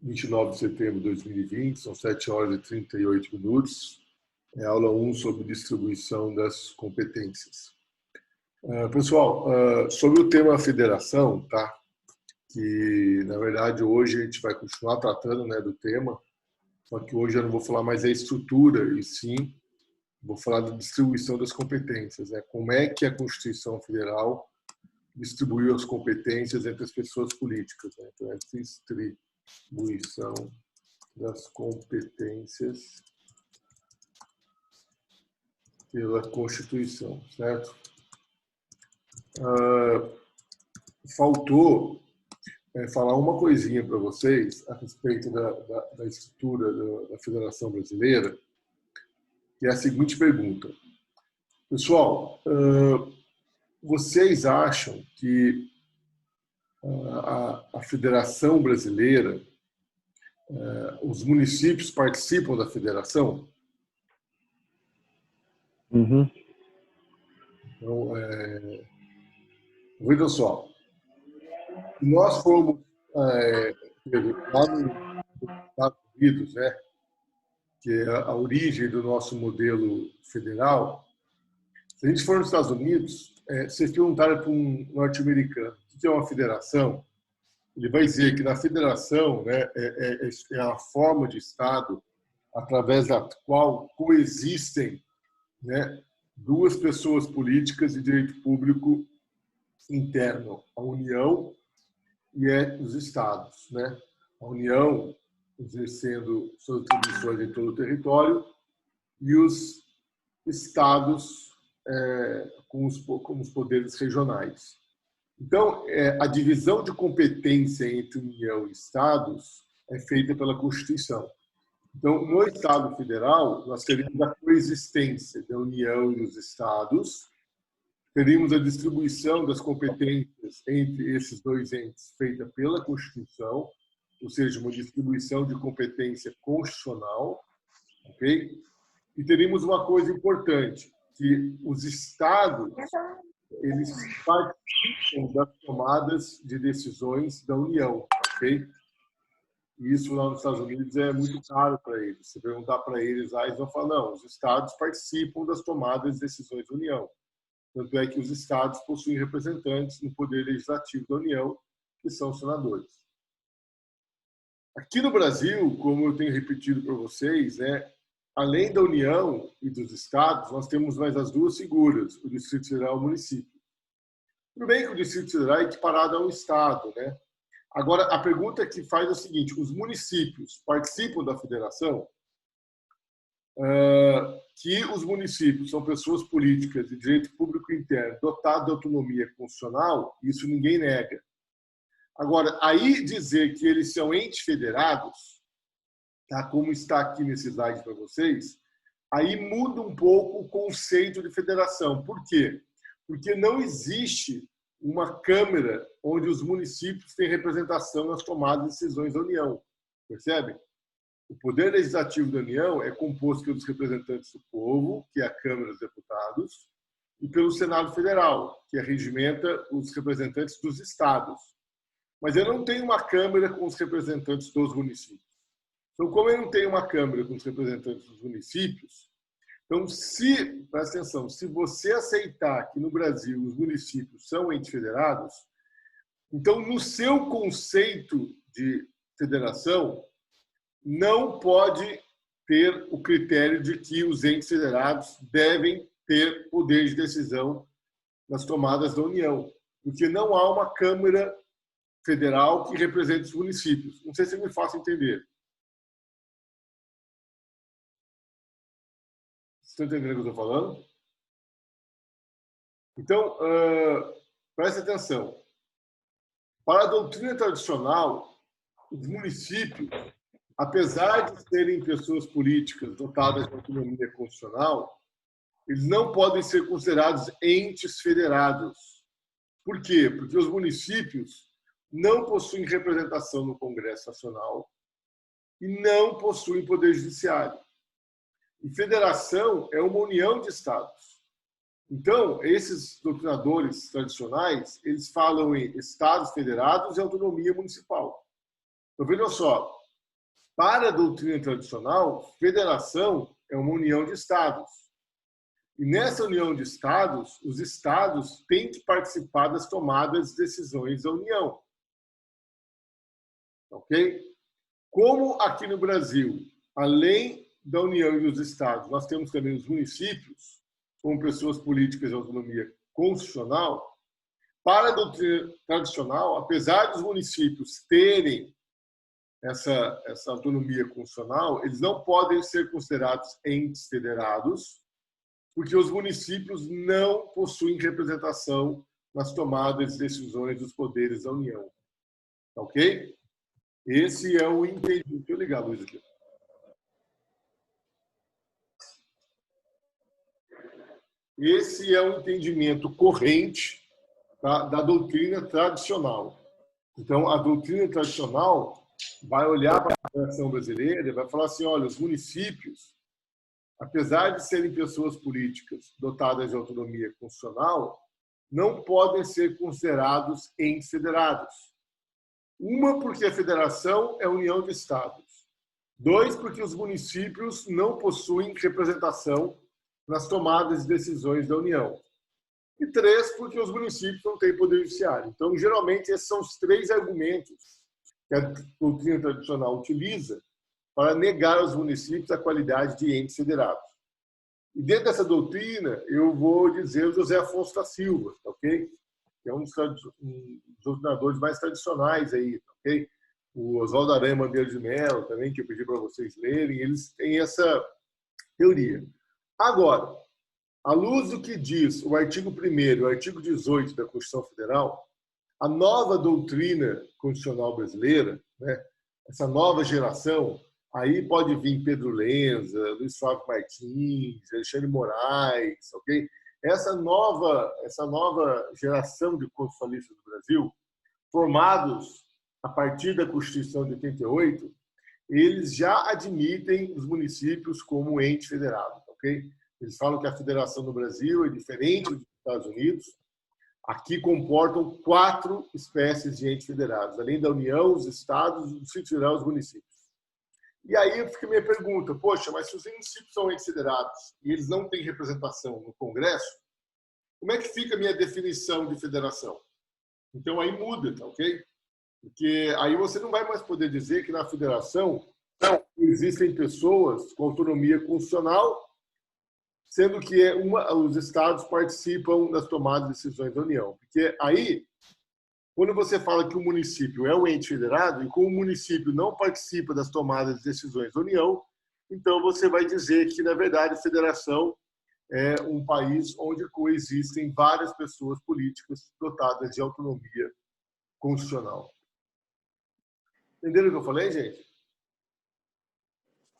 29 de setembro de 2020, são 7 horas e 38 minutos. É a aula 1 sobre distribuição das competências. Pessoal, sobre o tema federação, tá? Que, na verdade, hoje a gente vai continuar tratando, né, do tema, só que hoje eu não vou falar mais da estrutura, e sim vou falar da distribuição das competências, né? Como é que a Constituição Federal distribuiu as competências entre as pessoas políticas, né? Então, é distribuição das competências pela Constituição, certo? Faltou falar uma coisinha para vocês a respeito da estrutura da Federação Brasileira, que é a seguinte pergunta. Pessoal, vocês acham que a Federação Brasileira, os municípios participam da federação? Uhum. Então, vejam só, nós fomos lá nos Estados Unidos, né, que é a origem do nosso modelo federal. Se a gente for nos Estados Unidos, vocês perguntaram para um norte-americano o que é uma federação, ele vai dizer que na federação, né, é a forma de Estado através da qual coexistem, né, duas pessoas políticas de direito público interno, a União e os Estados, né? A União exercendo suas atribuições em todo o território e os Estados com os poderes regionais. Então, a divisão de competência entre União e Estados é feita pela Constituição. Então, no Estado Federal, nós teríamos a coexistência da União e dos Estados, teríamos a distribuição das competências entre esses dois entes feita pela Constituição, ou seja, uma distribuição de competência constitucional, ok? E teríamos uma coisa importante, que os Estados eles participam das tomadas de decisões da União, ok? E isso lá nos Estados Unidos é muito caro para eles. Se perguntar para eles, eles vão falar, não, os Estados participam das tomadas de decisões da União. Tanto é que os Estados possuem representantes no Poder Legislativo da União, que são senadores. Aqui no Brasil, como eu tenho repetido para vocês, né, além da União e dos Estados, nós temos mais as duas figuras, o Distrito Federal e o município. Tudo bem que o Distrito Federal é equiparado a um Estado, né? Agora, a pergunta que faz é o seguinte, os municípios participam da federação? Que os municípios são pessoas políticas de direito público interno dotadas de autonomia constitucional, isso ninguém nega. Agora, aí dizer que eles são entes federados, tá, como está aqui nesse slide para vocês, aí muda um pouco o conceito de federação. Por quê? Porque não existe uma Câmara onde os municípios têm representação nas tomadas de decisões da União. Percebe? O Poder Legislativo da União é composto pelos representantes do povo, que é a Câmara dos Deputados, e pelo Senado Federal, que regimenta os representantes dos estados. Mas eu não tenho uma Câmara com os representantes dos municípios. Então, como eu não tenho uma Câmara com os representantes dos municípios, então, presta atenção, se você aceitar que no Brasil os municípios são entes federados, então, no seu conceito de federação, não pode ter o critério de que os entes federados devem ter poder de decisão nas tomadas da União, porque não há uma Câmara Federal que represente os municípios. Não sei se me faço entender. Estão entendendo o que eu estou falando? Então, preste atenção. Para a doutrina tradicional, os municípios, apesar de serem pessoas políticas dotadas de autonomia constitucional, eles não podem ser considerados entes federados. Por quê? Porque os municípios não possuem representação no Congresso Nacional e não possuem poder judiciário. E federação é uma união de estados. Então, esses doutrinadores tradicionais, eles falam em estados federados e autonomia municipal. Então, vejam só, Para a doutrina tradicional, federação é uma união de estados. E nessa união de estados, os estados têm que participar das tomadas de decisões da União. Ok? Como aqui no Brasil, além da União e dos estados, nós temos também os municípios, como pessoas políticas de autonomia constitucional, para a doutrina tradicional, apesar dos municípios terem essa autonomia constitucional, eles não podem ser considerados entes federados, porque os municípios não possuem representação nas tomadas de decisões dos poderes da União. Ok? Esse é o entendimento. Deixa eu ligar a luz aqui. Esse é o entendimento corrente da doutrina tradicional. Então, a doutrina tradicional vai olhar para a federação brasileira e vai falar assim, olha, os municípios, apesar de serem pessoas políticas dotadas de autonomia constitucional, não podem ser considerados entes federados. Uma, porque a federação é a união de estados. Dois, porque os municípios não possuem representação nas tomadas de decisões da União. E três, porque os municípios não têm poder judiciário. Então, geralmente, esses são os três argumentos que a doutrina tradicional utiliza para negar aos municípios a qualidade de entes federados. E dentro dessa doutrina, eu vou dizer o José Afonso da Silva, ok? Que é um dos doutrinadores mais tradicionais aí, ok? O Oswaldo Aranha Bandeira de Mello também, que eu pedi para vocês lerem, eles têm essa teoria. Agora, à luz do que diz o artigo 1º e o artigo 18 da Constituição Federal, a nova doutrina constitucional brasileira, né, essa nova geração, aí pode vir Pedro Lenza, Luiz Flávio Martins, Alexandre Moraes, ok? Essa nova geração de constitucionalistas do Brasil, formados a partir da Constituição de 88, eles já admitem os municípios como ente federado, ok? Eles falam que a federação no Brasil é diferente dos Estados Unidos. Aqui comportam 4 espécies de entes federados, além da União, os estados, o Distrito Federal e os municípios. E aí fica a minha pergunta, poxa, mas se os municípios são entes federados e eles não têm representação no Congresso, como é que fica a minha definição de federação? Então aí muda, tá, ok? Porque aí você não vai mais poder dizer que na federação existem pessoas com autonomia constitucional, sendo que os estados participam das tomadas de decisões da União. Porque aí, quando você fala que o município é um ente federado, e como o município não participa das tomadas de decisões da União, então você vai dizer que, na verdade, a federação é um país onde coexistem várias pessoas políticas dotadas de autonomia constitucional. Entenderam o que eu falei, gente?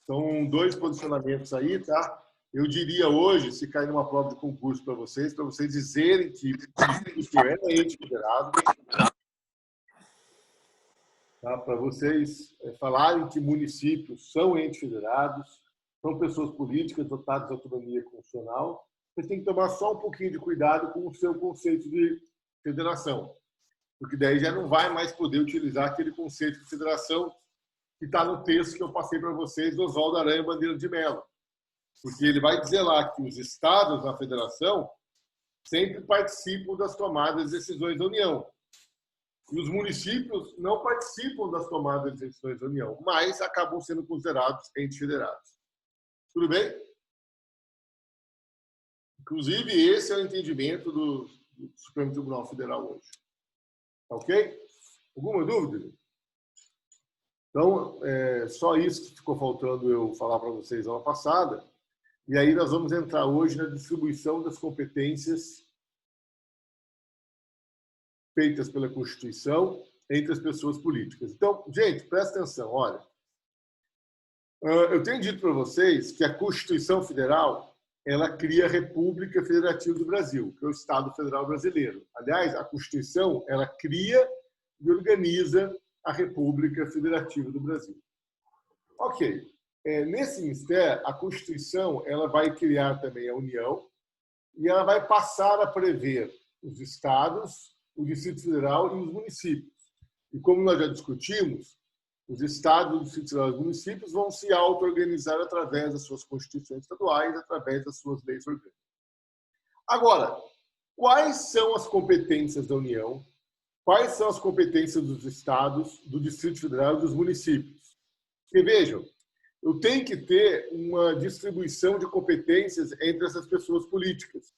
São 2 posicionamentos aí, tá? Eu diria hoje, se cair numa prova de concurso para vocês dizerem que isso é ente federado, tá? Para vocês falarem que municípios são entes federados, são pessoas políticas dotadas de autonomia constitucional, vocês têm que tomar só um pouquinho de cuidado com o seu conceito de federação, porque daí já não vai mais poder utilizar aquele conceito de federação que está no texto que eu passei para vocês do Oswaldo Aranha Bandeira de Mello. Porque ele vai dizer lá que os estados da federação sempre participam das tomadas de decisões da União. E os municípios não participam das tomadas de decisões da União, mas acabam sendo considerados entes federados. Tudo bem? Inclusive, esse é o entendimento do Supremo Tribunal Federal hoje. Ok? Alguma dúvida? Então, só isso que ficou faltando eu falar para vocês na aula passada. E aí nós vamos entrar hoje na distribuição das competências feitas pela Constituição entre as pessoas políticas. Então, gente, presta atenção, olha. Eu tenho dito para vocês que a Constituição Federal ela cria a República Federativa do Brasil, que é o Estado Federal Brasileiro. Aliás, a Constituição ela cria e organiza a República Federativa do Brasil. Ok. Nesse mistério, a Constituição ela vai criar também a União e ela vai passar a prever os estados, o Distrito Federal e os municípios. E como nós já discutimos, Os estados, os distritos federais e os municípios vão se auto-organizar através das suas constituições estaduais, através das suas leis orgânicas. Agora, quais são as competências da União? Quais são as competências dos estados, do Distrito Federal e dos municípios? Porque, vejam, eu tenho que ter uma distribuição de competências entre essas pessoas políticas.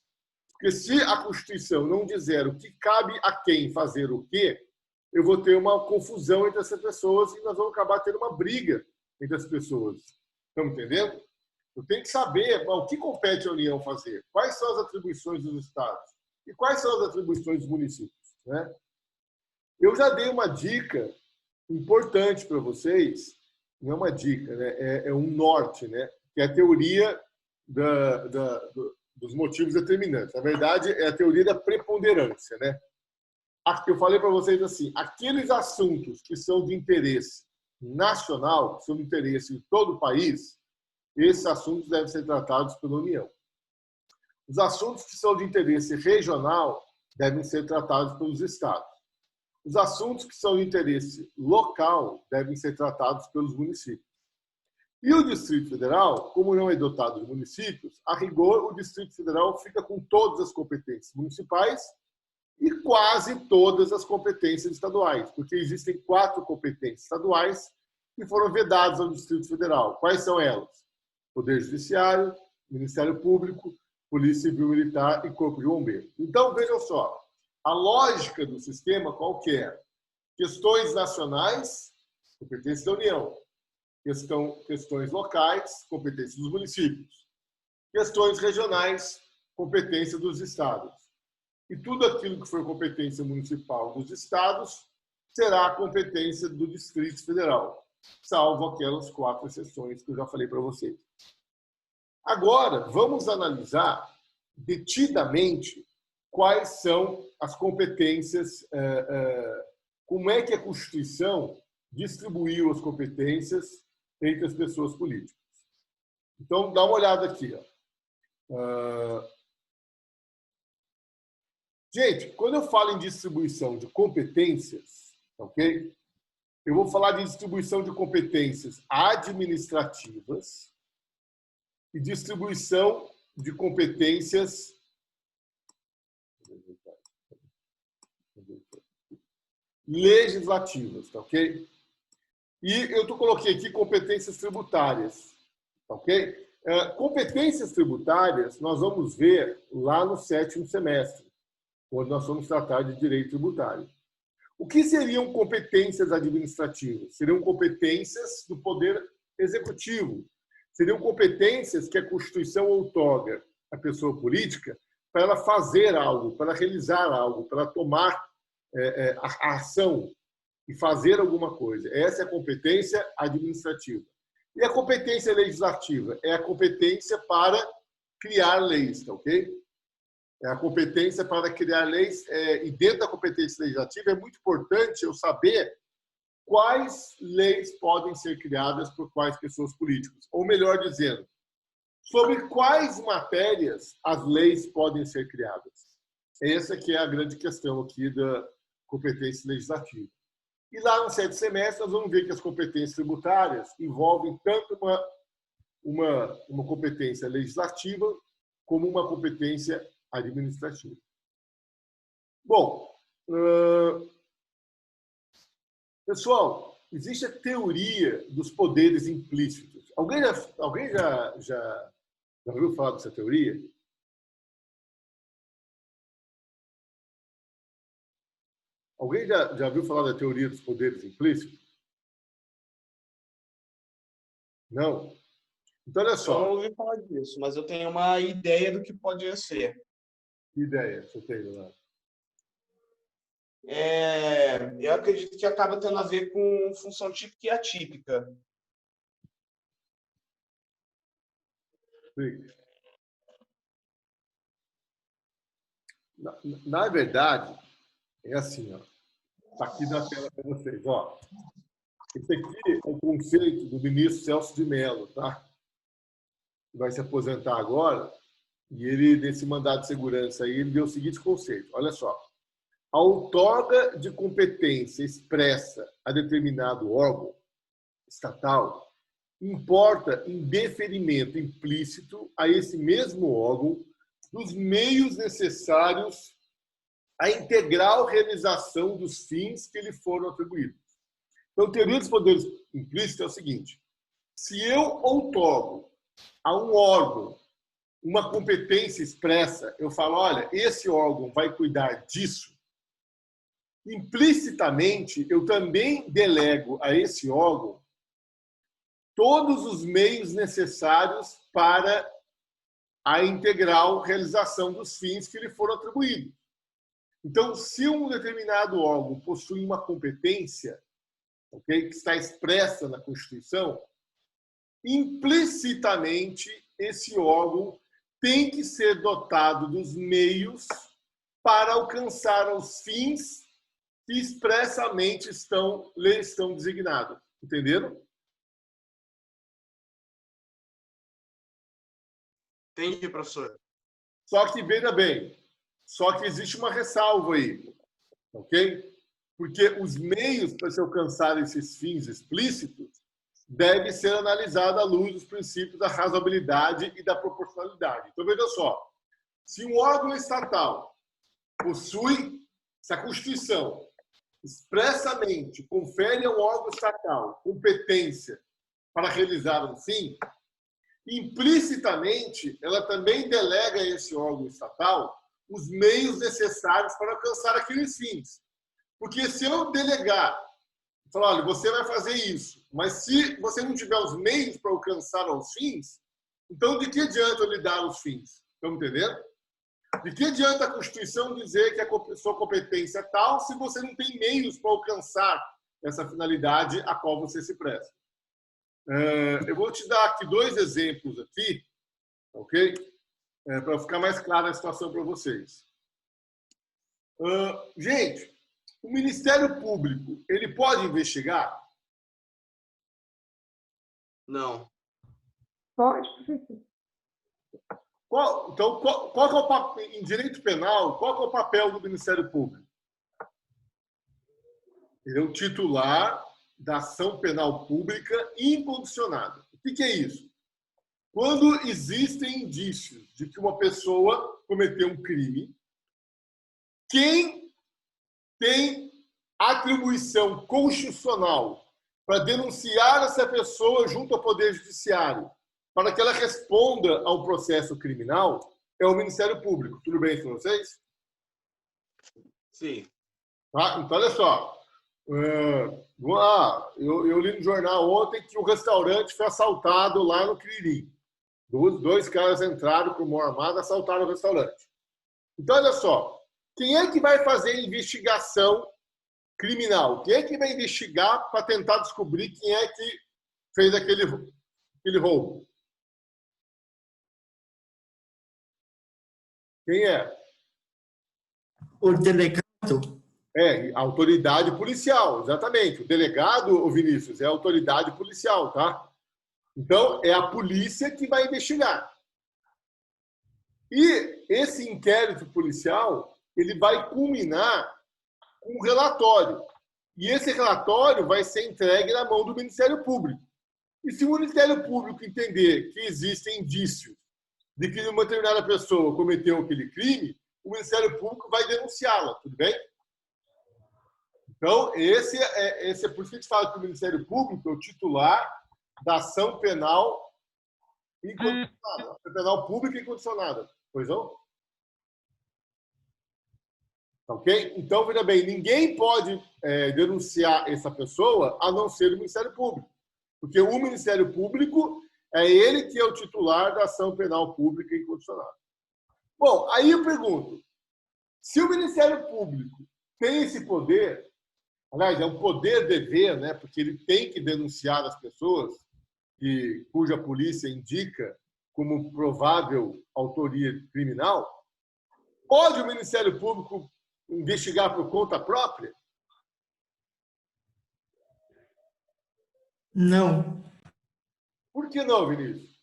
Porque se a Constituição não dizer o que cabe a quem fazer o quê, eu vou ter uma confusão entre essas pessoas e nós vamos acabar tendo uma briga entre as pessoas. Estão entendendo? Eu tenho que saber o que compete à União fazer, quais são as atribuições dos estados e quais são as atribuições dos municípios, né? Eu já dei uma dica importante para vocês, não é uma dica, né? É um norte, né? Que é a teoria dos motivos determinantes. Na verdade, é a teoria da preponderância, né? Eu falei para vocês assim, aqueles assuntos que são de interesse nacional, que são de interesse de todo o país, esses assuntos devem ser tratados pela União. Os assuntos que são de interesse regional devem ser tratados pelos estados. Os assuntos que são de interesse local devem ser tratados pelos municípios. E o Distrito Federal, como não é dotado de municípios, a rigor, o Distrito Federal fica com todas as competências municipais e quase todas as competências estaduais, porque existem 4 competências estaduais que foram vedadas ao Distrito Federal. Quais são elas? Poder Judiciário, Ministério Público, Polícia Civil Militar e Corpo de Bombeiros. Então, vejam só, a lógica do sistema qual que é? Questões nacionais, competência da União. Questões locais, competência dos municípios. Questões regionais, competência dos estados. E tudo aquilo que for competência municipal dos estados será a competência do Distrito Federal, salvo aquelas 4 exceções que eu já falei para vocês. Agora, vamos analisar detidamente quais são as competências, como é que a Constituição distribuiu as competências entre as pessoas políticas. Então, dá uma olhada aqui. Gente, quando eu falo em distribuição de competências, ok? Eu vou falar de distribuição de competências administrativas e distribuição de competências legislativas, tá ok? E eu coloquei aqui competências tributárias, tá ok? Competências tributárias nós vamos ver lá no 7º semestre, quando nós vamos tratar de direito tributário. O que seriam competências administrativas? Seriam competências do Poder Executivo. Seriam competências que a Constituição outorga à pessoa política para ela fazer algo, para realizar algo, para tomar a ação e fazer alguma coisa. Essa é a competência administrativa. E a competência legislativa é a competência para criar leis, tá ok? É a competência para criar leis, e dentro da competência legislativa é muito importante eu saber quais leis podem ser criadas por quais pessoas políticas. Ou melhor dizendo, sobre quais matérias as leis podem ser criadas. Essa que é a grande questão aqui da competência legislativa. E lá no 7º semestre nós vamos ver que as competências tributárias envolvem tanto uma competência legislativa como uma competência administrativa. Bom, pessoal, existe a teoria dos poderes implícitos. Alguém já ouviu falar dessa teoria? Alguém já ouviu falar da teoria dos poderes implícitos? Não? Então, olha só. Eu não ouvi falar disso, mas eu tenho uma ideia do que pode ser. Que ideia você tem, Leonardo? Eu acredito que acaba tendo a ver com função típica e atípica. Sim. Na verdade, é assim, ó. Está aqui na tela para vocês. Ó. Esse aqui é o conceito do ministro Celso de Mello, tá? Que vai se aposentar agora. E ele, nesse mandato de segurança aí, ele deu o seguinte conceito. Olha só. A outorga de competência expressa a determinado órgão estatal importa em deferimento implícito a esse mesmo órgão dos meios necessários à integral realização dos fins que lhe foram atribuídos. Então, a teoria dos poderes implícitos é o seguinte: se eu outorgo a um órgão uma competência expressa, eu falo, olha, esse órgão vai cuidar disso, implicitamente eu também delego a esse órgão todos os meios necessários para a integral realização dos fins que lhe foram atribuídos. Então, se um determinado órgão possui uma competência, okay, que está expressa na Constituição, implicitamente esse órgão tem que ser dotado dos meios para alcançar os fins que expressamente lhe estão designados. Entenderam? Entendi, professor. Só que, veja bem, só que existe uma ressalva aí, ok? Porque os meios para se alcançar esses fins explícitos devem ser analisados à luz dos princípios da razoabilidade e da proporcionalidade. Então, veja só, se um órgão estatal possui, se a Constituição expressamente confere ao órgão estatal competência para realizar um fim, implicitamente, ela também delega a esse órgão estatal os meios necessários para alcançar aqueles fins. Porque se eu delegar, falar, olha, você vai fazer isso, mas se você não tiver os meios para alcançar os fins, então de que adianta eu lhe dar os fins? Estão entendendo? De que adianta a Constituição dizer que a sua competência é tal se você não tem meios para alcançar essa finalidade a qual você se presta? Eu vou te dar aqui 2 exemplos aqui, ok? Para ficar mais clara a situação para vocês. Gente, o Ministério Público, ele pode investigar? Não. Pode, professor. Qual que é o papel, em direito penal, qual que é o papel do Ministério Público? Ele é o titular da ação penal pública incondicionada. O que é isso? Quando existem indícios de que uma pessoa cometeu um crime, quem tem atribuição constitucional para denunciar essa pessoa junto ao Poder Judiciário, para que ela responda ao processo criminal, é o Ministério Público. Tudo bem com vocês? Sim. Tá? Então, olha só. Eu li no jornal ontem que o restaurante foi assaltado lá no Quiririm. 2 caras entraram com mão armada e assaltaram o restaurante. Então, olha só. Quem é que vai fazer investigação criminal? Quem é que vai investigar para tentar descobrir quem é que fez aquele roubo? Quem é? O delegado. A autoridade policial, exatamente. O delegado, o Vinícius, é a autoridade policial, tá? Então, é a polícia que vai investigar. E esse inquérito policial, ele vai culminar com um relatório. E esse relatório vai ser entregue na mão do Ministério Público. E se o Ministério Público entender que existem indícios de que uma determinada pessoa cometeu aquele crime, o Ministério Público vai denunciá-la, tudo bem? Então, esse é por isso que a gente fala que o Ministério Público é o titular da ação penal incondicionada, ação penal pública incondicionada. Pois não? Ok? Então, veja bem, ninguém pode denunciar essa pessoa a não ser o Ministério Público. Porque o Ministério Público é ele que é o titular da ação penal pública incondicionada. Bom, aí eu pergunto, se o Ministério Público tem esse poder, aliás, é um poder-dever, né, porque ele tem que denunciar as pessoas cuja polícia indica como provável autoria criminal, pode o Ministério Público investigar por conta própria? Não. Por que não, Vinícius?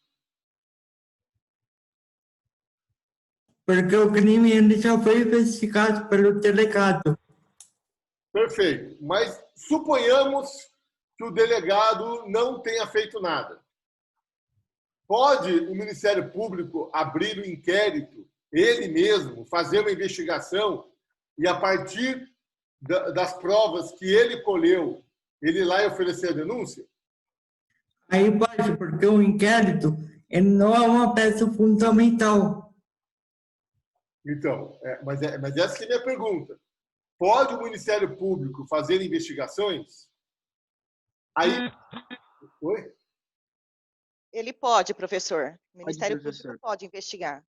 Porque o crime ainda já foi investigado pelo delegado. Perfeito. Mas suponhamos que o delegado não tenha feito nada. Pode o Ministério Público abrir um inquérito, ele mesmo, fazer uma investigação e, a partir das provas que ele colheu, ele ir lá e oferecer a denúncia? Aí pode, porque o inquérito ele não é uma peça fundamental. Então, mas essa que é a minha pergunta. Pode o Ministério Público fazer investigações? Aí... Oi? Ele pode, professor. O Pode, Ministério professor. Público pode investigar.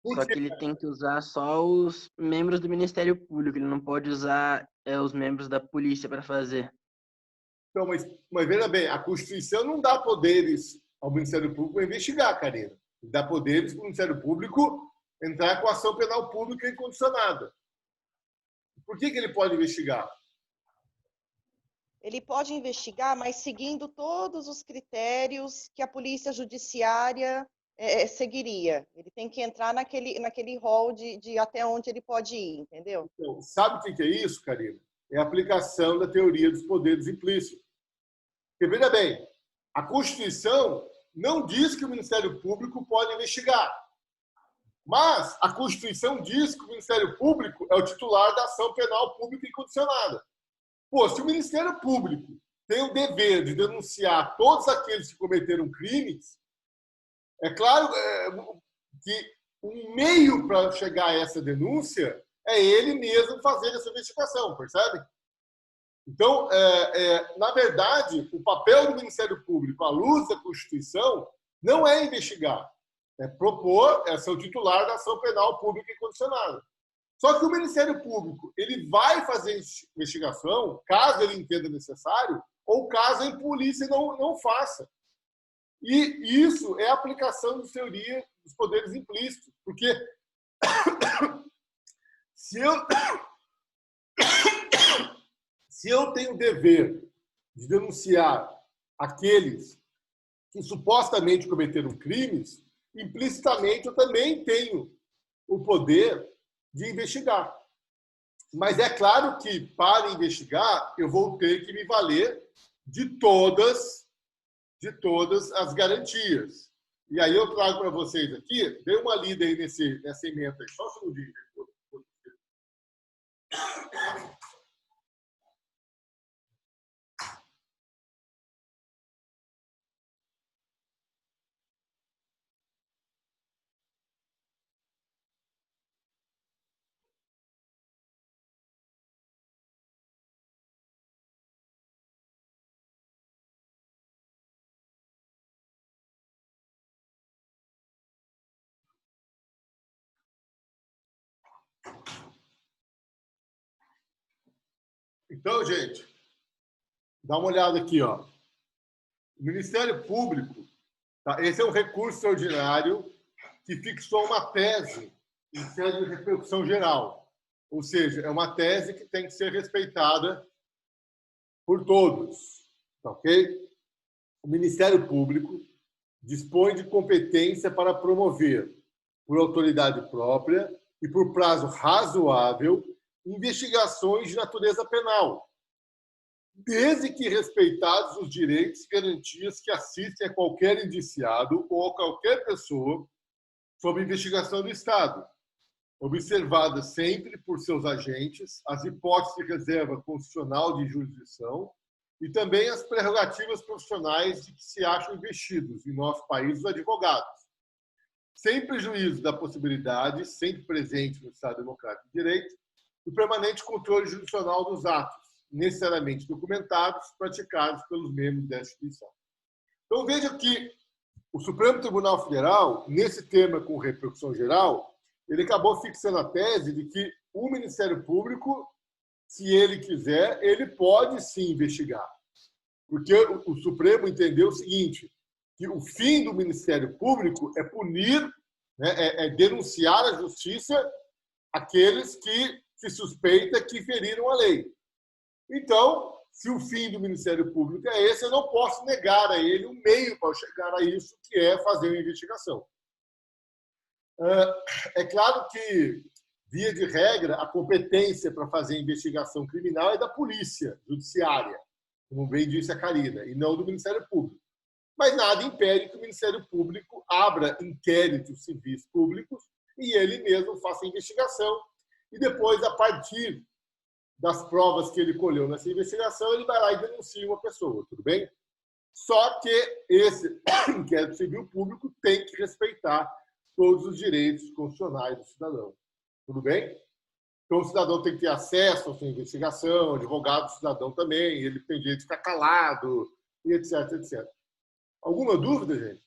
Só que ele tem que usar só os membros do Ministério Público, ele não pode usar os membros da polícia para fazer. Então, mas veja bem, a Constituição não dá poderes ao Ministério Público para investigar, Karina. Dá poderes para o Ministério Público entrar com ação penal pública incondicionada. Por que ele pode investigar? Ele pode investigar, mas seguindo todos os critérios que a polícia judiciária seguiria. Ele tem que entrar naquele rol de até onde ele pode ir, entendeu? Então, sabe o que é isso, Karina? É a aplicação da teoria dos poderes implícitos. Porque, veja bem, a Constituição não diz que o Ministério Público pode investigar. Mas a Constituição diz que o Ministério Público é o titular da ação penal pública incondicionada. Pô, se o Ministério Público tem o dever de denunciar todos aqueles que cometeram crimes, é claro que um meio para chegar a essa denúncia é ele mesmo fazer essa investigação, percebe? Então, na verdade, o papel do Ministério Público, à luz da Constituição, não é investigar. É propor, ser o titular da ação penal pública incondicionada. Só que o Ministério Público ele vai fazer investigação, caso ele entenda necessário, ou caso a polícia não faça. E isso é a aplicação da teoria dos poderes implícitos. Porque se eu tenho o dever de denunciar aqueles que supostamente cometeram crimes, implicitamente eu também tenho o poder de investigar. Mas é claro que, para investigar, eu vou ter que me valer de todas as garantias. E aí eu trago para vocês aqui, dê uma lida aí nessa emenda aí, só um segundinho. Então, gente, dá uma olhada aqui, ó. O Ministério Público, tá? Esse é um recurso extraordinário que fixou uma tese em sede de repercussão geral. Ou seja, é uma tese que tem que ser respeitada por todos, tá, ok? O Ministério Público dispõe de competência para promover, por autoridade própria e por prazo razoável, investigações de natureza penal, desde que respeitados os direitos e garantias que assistem a qualquer indiciado ou a qualquer pessoa sob investigação do Estado, observadas sempre por seus agentes as hipóteses de reserva constitucional de jurisdição e também as prerrogativas profissionais de que se acham investidos em nosso país os advogados, sem prejuízo da possibilidade, sempre presente no Estado Democrático de Direito, do permanente controle jurisdicional dos atos, necessariamente documentados, praticados pelos membros dessa instituição. Então, veja que o Supremo Tribunal Federal, nesse tema com repercussão geral, ele acabou fixando a tese de que o Ministério Público, se ele quiser, ele pode sim investigar. Porque o Supremo entendeu o seguinte, que o fim do Ministério Público é punir, né, é denunciar à justiça aqueles que se suspeita que feriram a lei. Então, se o fim do Ministério Público é esse, eu não posso negar a ele um meio para chegar a isso, que é fazer uma investigação. É claro que, via de regra, a competência para fazer investigação criminal é da polícia judiciária. como bem disse a Karina, e não do Ministério Público. Mas nada impede que o Ministério Público abra inquéritos civis públicos e ele mesmo faça a investigação e depois, a partir das provas que ele colheu nessa investigação, ele vai lá e denuncia uma pessoa, tudo bem? Só que esse inquérito civil público tem que respeitar todos os direitos constitucionais do cidadão, tudo bem? Então, o cidadão tem que ter acesso à sua investigação, o advogado do cidadão também, ele tem direito de ficar calado, e etc, etc. Alguma dúvida, gente?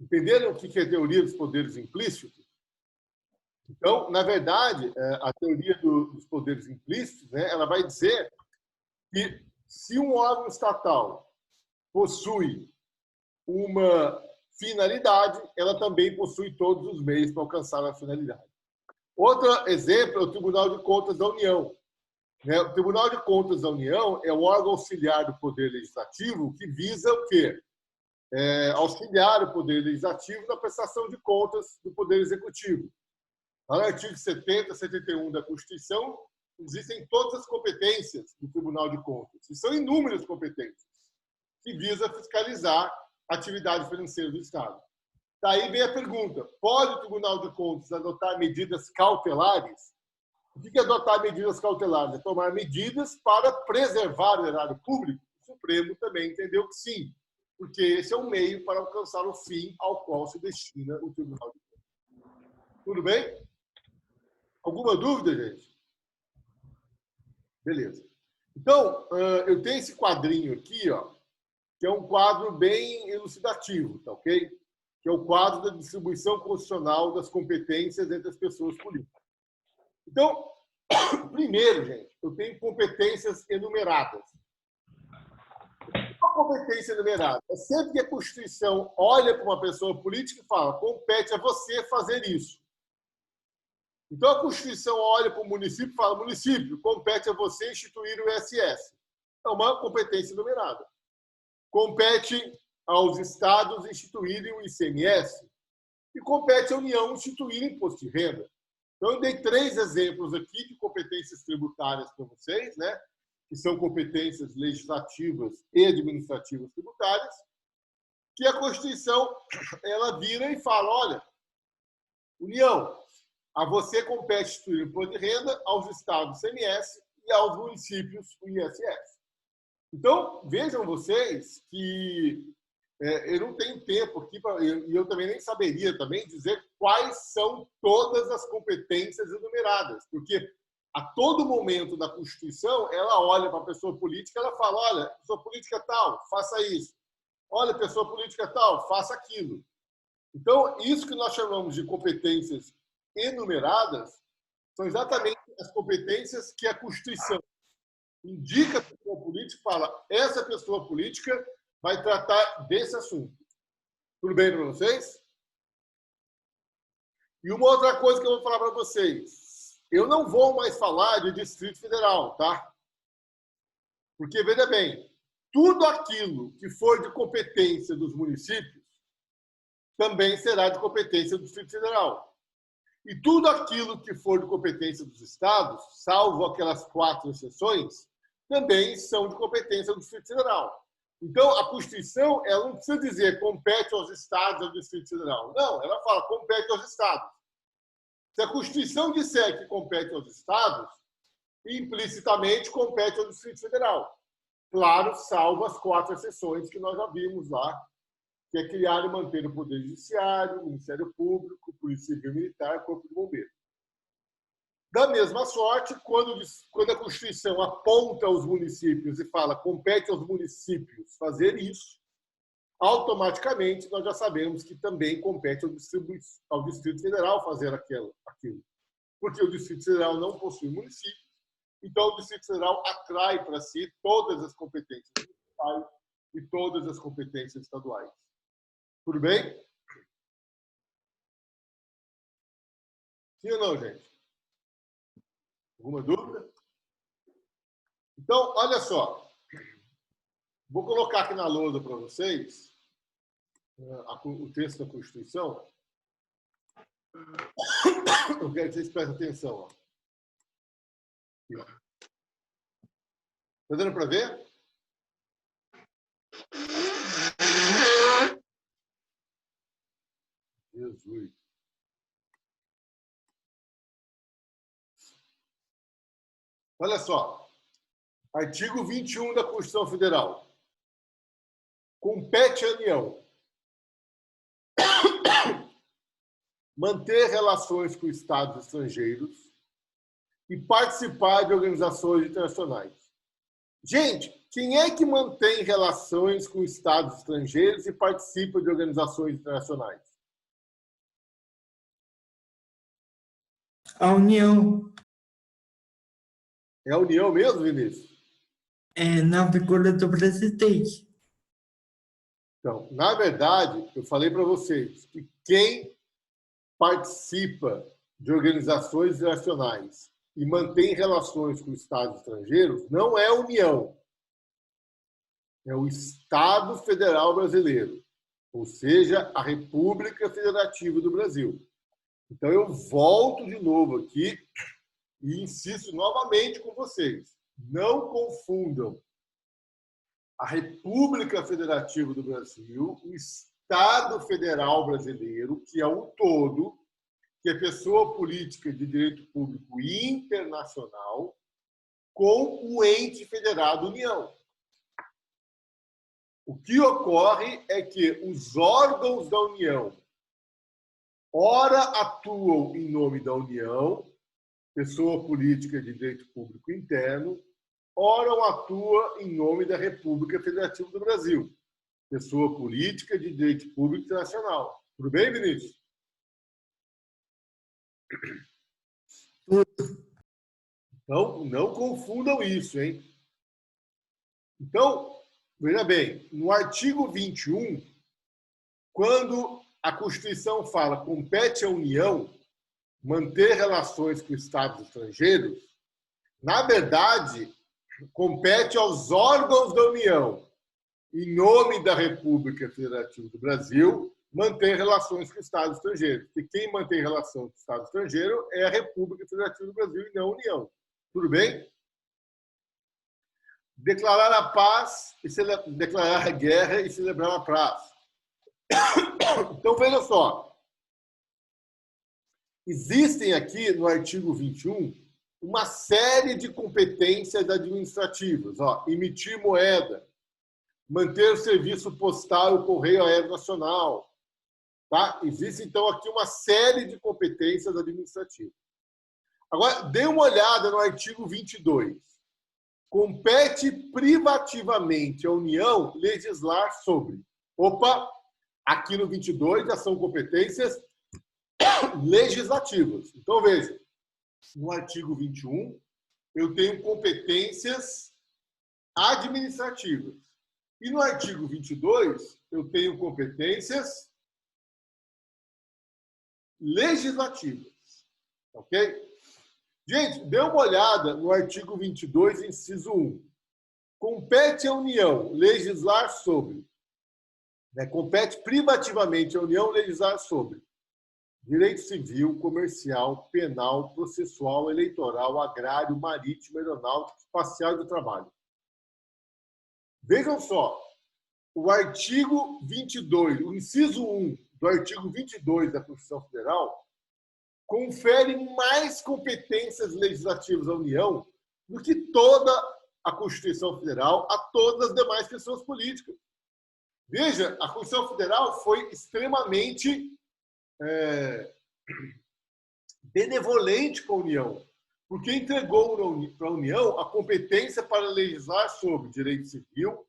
Entenderam o que é a teoria dos poderes implícitos? Então, na verdade, a teoria dos poderes implícitos, né, ela vai dizer que se um órgão estatal possui uma finalidade, ela também possui todos os meios para alcançar a finalidade. Outro exemplo é o Tribunal de Contas da União. O Tribunal de Contas da União é o órgão auxiliar do Poder Legislativo que visa o quê? Auxiliar o Poder Legislativo na prestação de contas do Poder Executivo. No artigo 70, 71 da Constituição, existem todas as competências do Tribunal de Contas. E são inúmeras competências que visa fiscalizar a atividade financeira do Estado. Daí vem a pergunta, pode o Tribunal de Contas adotar medidas cautelares? O que é adotar medidas cautelares? É tomar medidas para preservar o erário público? O Supremo também entendeu que sim, porque esse é um meio para alcançar o fim ao qual se destina o Tribunal de Contas. Tudo bem? Alguma dúvida, gente? Beleza. Então, eu tenho esse quadrinho aqui, ó, que é um quadro bem elucidativo, tá ok? Que é o quadro da distribuição constitucional das competências entre as pessoas políticas. Então, primeiro, gente, eu tenho competências enumeradas. Uma competência enumerada é sempre que a Constituição olha para uma pessoa política e fala, compete a você fazer isso. Então, a Constituição olha para o município e fala, município, compete a você instituir o ISS. É uma competência enumerada. Compete aos estados instituírem o ICMS e compete à União instituir o imposto de renda. Então, eu dei 3 exemplos aqui de competências tributárias para vocês, né? Que são competências legislativas e administrativas tributárias, que a Constituição ela vira e fala, olha, União, a você compete instituir o imposto de renda, aos estados o ICMS e aos municípios o ISS. Então, vejam vocês que eu não tenho tempo aqui, e eu também nem saberia também dizer quais são todas as competências enumeradas, porque a todo momento da Constituição, ela olha para a pessoa política, ela fala, olha, pessoa política tal, faça isso. Olha, pessoa política tal, faça aquilo. Então, isso que nós chamamos de competências enumeradas são exatamente as competências que a Constituição indica a pessoa política e fala, essa pessoa política vai tratar desse assunto. Tudo bem para vocês? E uma outra coisa que eu vou falar para vocês. Eu não vou mais falar de Distrito Federal, tá? Porque, veja bem, tudo aquilo que for de competência dos municípios também será de competência do Distrito Federal. E tudo aquilo que for de competência dos estados, salvo aquelas 4 exceções, também são de competência do Distrito Federal. Então, a Constituição ela não precisa dizer compete aos estados ou ao Distrito Federal. Não, ela fala compete aos estados. Se a Constituição disser que compete aos estados, implicitamente compete ao Distrito Federal. Claro, salvo as 4 exceções que nós já vimos lá, que é criar e manter o Poder Judiciário, o Ministério Público, Polícia Civil Militar, Corpo de Bombeiros. Da mesma sorte, quando a Constituição aponta aos municípios e fala compete aos municípios fazer isso, automaticamente nós já sabemos que também compete ao Distrito Federal fazer aquilo. Porque o Distrito Federal não possui municípios, então o Distrito Federal atrai para si todas as competências municipais e todas as competências estaduais. Tudo bem? Sim ou não, gente? Alguma dúvida? Então, olha só. Vou colocar aqui na lousa para vocês o texto da Constituição. Eu quero que vocês prestem atenção. Ó. Está dando para ver? Jesus. Olha só. Artigo 21 da Constituição Federal. Compete à União manter relações com estados estrangeiros e participar de organizações internacionais. Gente, quem é que mantém relações com estados estrangeiros e participa de organizações internacionais? A União É a União mesmo, Vinícius? é na figura do presidente. Então, na verdade, eu falei para vocês que quem participa de organizações internacionais e mantém relações com estados estrangeiros não é a União, é o Estado Federal Brasileiro, ou seja, a República Federativa do Brasil. Então, eu volto de novo aqui e insisto novamente com vocês, não confundam a República Federativa do Brasil, o Estado Federal Brasileiro, que é um todo, que é pessoa política de direito público internacional, com o ente federado União. O que ocorre é que os órgãos da União, ora atuam em nome da União, pessoa política de direito público interno, ora atua em nome da República Federativa do Brasil, pessoa política de direito público internacional. Tudo bem, Vinícius? Então, não confundam isso, hein? Então, veja bem, no artigo 21, quando a Constituição fala compete à União manter relações com estados estrangeiros, na verdade, compete aos órgãos da União, em nome da República Federativa do Brasil, manter relações com o Estado estrangeiro. E quem mantém relação com o Estado estrangeiro é a República Federativa do Brasil e não a União. Tudo bem? Declarar a paz, declarar a guerra e celebrar a paz. Então, veja só. Existem aqui, no artigo 21, uma série de competências administrativas. Ó, emitir moeda, manter o serviço postal e o correio aéreo nacional. Tá? Existe, então, aqui uma série de competências administrativas. Agora, dê uma olhada no artigo 22. Compete privativamente à União legislar sobre. Opa, aqui no 22 já são competências legislativas. Então, veja, no artigo 21, eu tenho competências administrativas. E no artigo 22, eu tenho competências legislativas. Ok? Gente, dê uma olhada no artigo 22, inciso 1. Compete à União legislar sobre. Né? Compete privativamente à União legislar sobre direito civil, comercial, penal, processual, eleitoral, agrário, marítimo, aeronáutico, espacial e do trabalho. Vejam só, o artigo 22, o inciso 1 do artigo 22 da Constituição Federal confere mais competências legislativas à União do que toda a Constituição Federal a todas as demais pessoas políticas. Veja, a Constituição Federal foi extremamente benevolente com a União, porque entregou para a União a competência para legislar sobre direito civil,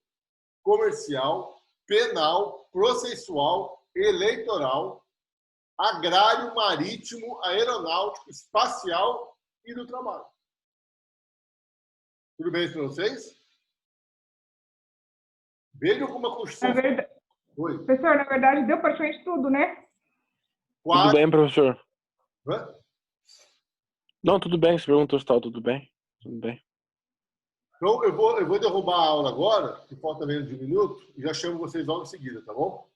comercial, penal, processual, eleitoral, agrário, marítimo, aeronáutico, espacial e do trabalho. Tudo bem para vocês? Vejam como a Constituição... Oi. Professor, na verdade, deu para gente tudo, né? Tudo bem, professor? Hã? Não, tudo bem. Você perguntou se está tudo bem. Tudo bem. Então, eu vou derrubar a aula agora, que falta menos de 1 minuto, e já chamo vocês logo em seguida, tá bom?